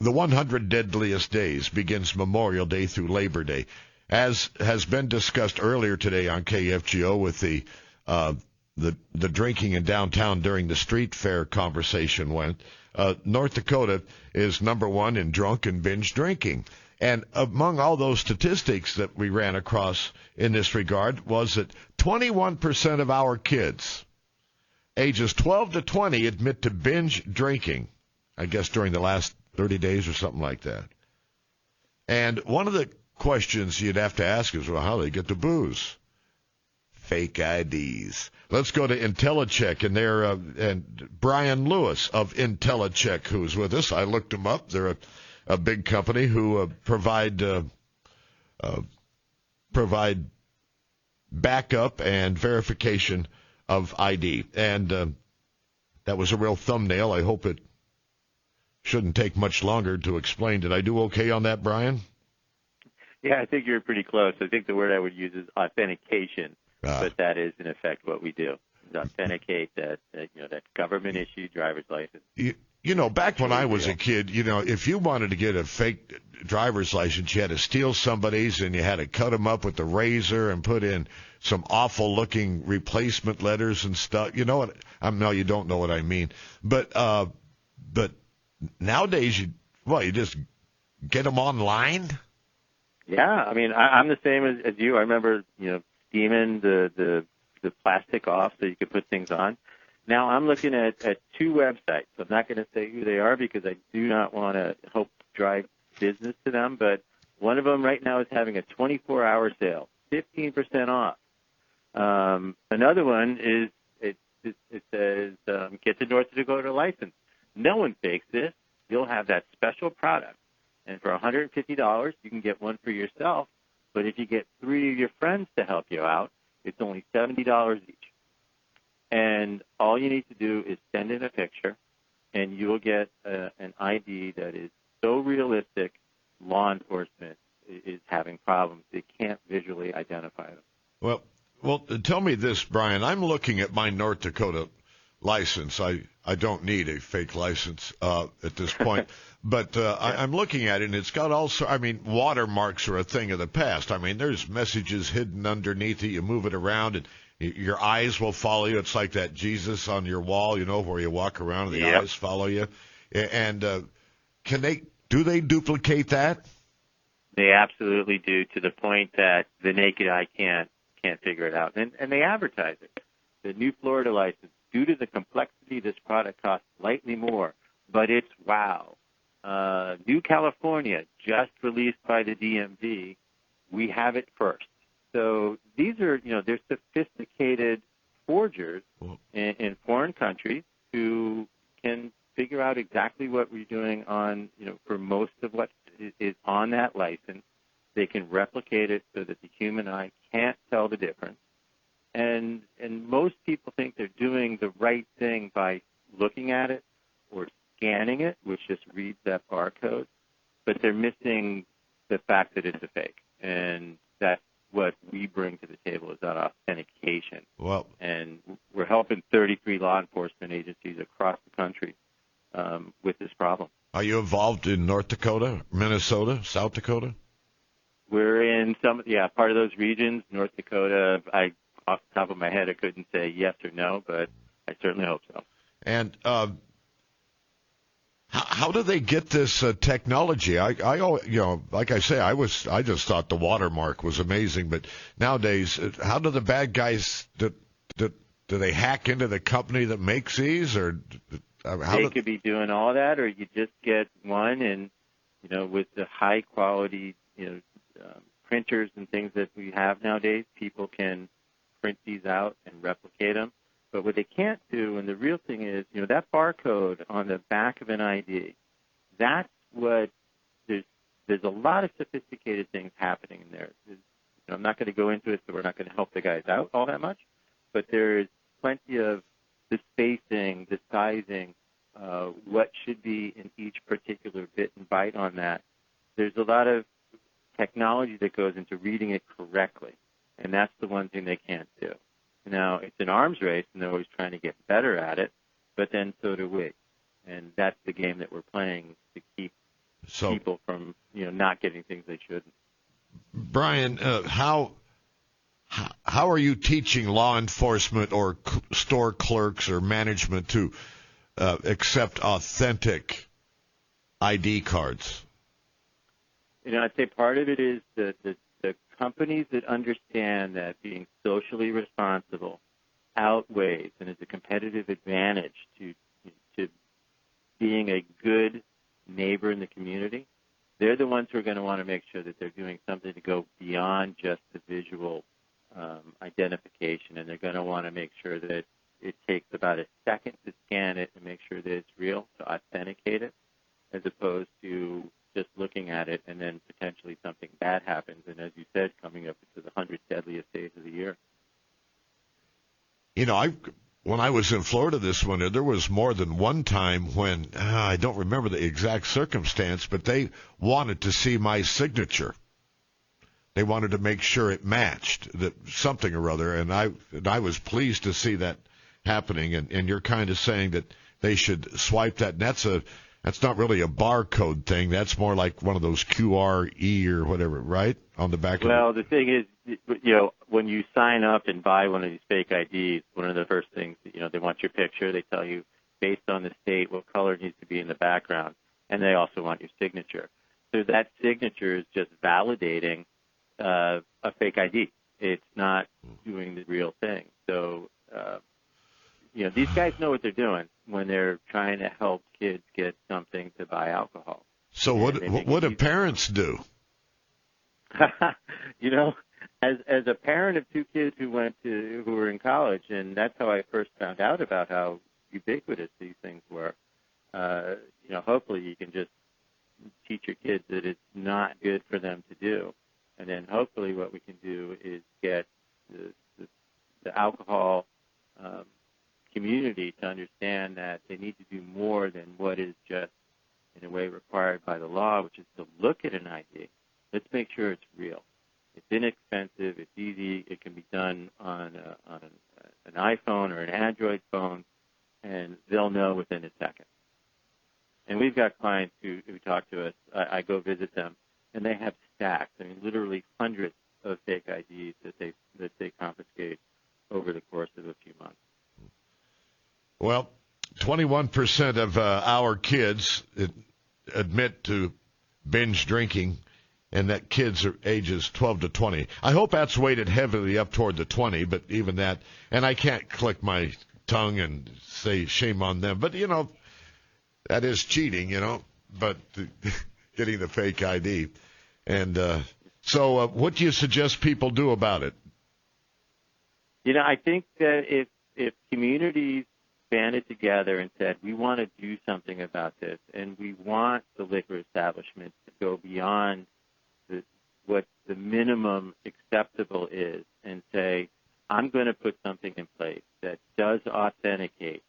The 100 Deadliest Days begins Memorial Day through Labor Day. As has been discussed earlier today on KFGO with the drinking in downtown during the street fair conversation went, North Dakota is number one in drunk and binge drinking. And among all those statistics that we ran across in this regard was that 21% of our kids, ages 12 to 20, admit to binge drinking, I guess during the last 30 days or something like that. And one of the questions you'd have to ask is, well, how do they get the booze? Fake IDs. Let's go to IntelliCheck, and Bryan Lewis of IntelliCheck, who's with us. I looked them up. They're a big company who provide backup and verification of ID. And that was a real thumbnail. I hope it shouldn't take much longer to explain. Did I do okay on that, Bryan? Yeah, I think you're pretty close. I think the word I would use is authentication, but that is, in effect, what we do. Is authenticate that government-issued driver's license. You know, back when I was a kid, if you wanted to get a fake driver's license, you had to steal somebody's and you had to cut them up with the razor and put in some awful-looking replacement letters and stuff. You know what? No, you don't know what I mean. But nowadays, you just get them online? Yeah, I mean, I'm the same as you. I remember, steaming the plastic off so you could put things on. Now I'm looking at two websites. I'm not going to say who they are because I do not want to help drive business to them, but one of them right now is having a 24-hour sale, 15% off. Another one is, it says, get the North Dakota license. No one fakes this. You'll have that special product. And for $150, you can get one for yourself. But if you get 3 of your friends to help you out, it's only $70 each. And all you need to do is send in a picture, and you will get an ID that is so realistic, law enforcement is having problems. They can't visually identify them. Well, tell me this, Bryan. I'm looking at my North Dakota license. I don't need a fake license at this point. But I'm looking at it, and it's got watermarks are a thing of the past. I mean, there's messages hidden underneath it. You move it around, and your eyes will follow you. It's like that Jesus on your wall, where you walk around and the eyes follow you. And do they duplicate that? They absolutely do, to the point that the naked eye can't figure it out. And they advertise it. The new Florida license, due to the complexity, this product costs slightly more, but it's wow. New California, just released by the DMV, we have it first. So these are, they're sophisticated forgers in foreign countries who can figure out exactly what we're doing on, for most of what is on that license. They can replicate it so that the human eye can't tell the difference. And most people think they're doing the right thing by looking at it or scanning it, which just reads that barcode, but they're missing the fact that it's a fake. And that's what we bring to the table, is that authentication. Well, and we're helping 33 law enforcement agencies across the country with this problem. Are you involved in North Dakota, Minnesota, South Dakota? We're in part of those regions. North Dakota, off the top of my head, I couldn't say yes or no, but I certainly hope so. And how do they get this technology? I like I say, I just thought the watermark was amazing, but nowadays, how do the bad guys do they hack into the company that makes these, or they could be doing all that, or you just get one, and with the high quality printers and things that we have nowadays, people can print these out and replicate them. But what they can't do, and the real thing is, that barcode on the back of an ID, that's what, there's a lot of sophisticated things happening in there. I'm not going to go into it, so we're not going to help the guys out all that much, but there's plenty of the spacing, the sizing, what should be in each particular bit and byte on that. There's a lot of technology that goes into reading it correctly, and that's the one thing they can't do. Now, it's an arms race, and they're always trying to get better at it, but then so do we. And that's the game that we're playing, to keep getting things they shouldn't. Bryan, how are you teaching law enforcement or store clerks or management to accept authentic ID cards? I'd say part of it is the companies that understand that being socially responsible outweighs and is a competitive advantage to being a good neighbor in the community. They're the ones who are going to want to make sure that they're doing something to go beyond just the visual identification, and they're going to want to make sure that it takes about a second to scan it and make sure that it's real, to authenticate it, as opposed to just looking at it and then potentially something bad happens. And as you said, coming up into the 100 deadliest days of the year. When I was in Florida this winter, there was more than one time when, I don't remember the exact circumstance, but they wanted to see my signature. They wanted to make sure it matched something or other, and I was pleased to see that happening. And you're kind of saying that they should swipe that. And that's not really a barcode thing. That's more like one of those QRE or whatever, right? On the back of it. Well, the thing is, when you sign up and buy one of these fake IDs, one of the first things, they want your picture. They tell you, based on the state, what color needs to be in the background. And they also want your signature. So that signature is just validating a fake ID. It's not doing the real thing. So, these guys know what they're doing when they're trying to help kids get something to buy alcohol. So what do parents do? As a parent of two kids who were in college, and that's how I first found out about how ubiquitous these things were. Hopefully you can just teach your kids that it's not good for them to do, and then hopefully what we can do is get the alcohol community to understand that they need to do more than what is just, in a way, required by the law, which is to look at an ID. Let's make sure it's real. It's inexpensive. It's easy. It can be done on an iPhone or an Android phone, and they'll know within a second. And we've got clients who talk to us. I go visit them, and they have stacks. Literally hundreds of fake IDs that they confiscate over the course of a few months. Well, 21% of our kids admit to binge drinking, and that kids are ages 12 to 20. I hope that's weighted heavily up toward the 20, but even that, and I can't click my tongue and say shame on them, but, that is cheating, but getting the fake ID. And so what do you suggest people do about it? I think that if communities banded together and said, we want to do something about this, and we want the liquor establishments to go beyond what the minimum acceptable is and say, I'm going to put something in place that does authenticate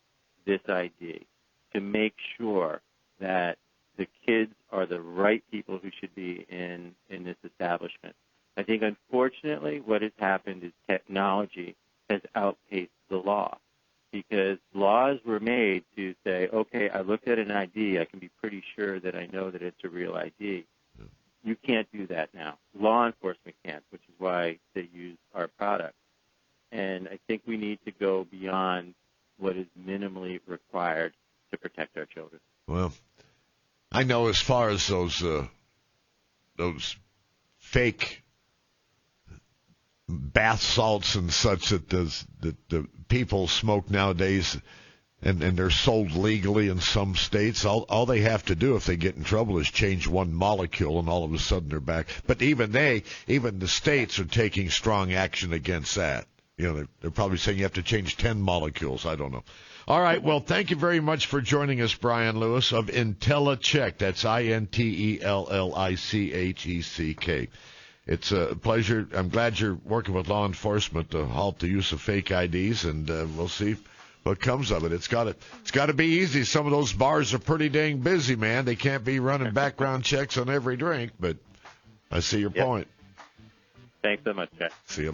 this ID to make sure that the kids are the right people who should be in this establishment. I think, unfortunately, what has happened is technology has outpaced the law, because laws were made to say, okay, I looked at an ID, I can be pretty sure that I know that it's a real ID. You can't do that now. Law enforcement can't, which is why they use our product. And I think we need to go beyond what is minimally required to protect our children. Well, I know as far as those fake bath salts and such that the people smoke nowadays, and they're sold legally in some states. All they have to do if they get in trouble is change one molecule, and all of a sudden they're back. But even the states are taking strong action against that. They're probably saying you have to change 10 molecules. I don't know. All right. Well, thank you very much for joining us, Bryan Lewis of IntelliCheck. That's INTELLICHECK. It's a pleasure. I'm glad you're working with law enforcement to halt the use of fake IDs, and we'll see what comes of it. It's got to be easy. Some of those bars are pretty dang busy, man. They can't be running background checks on every drink, but I see your point. Thanks so much, Jack. See you.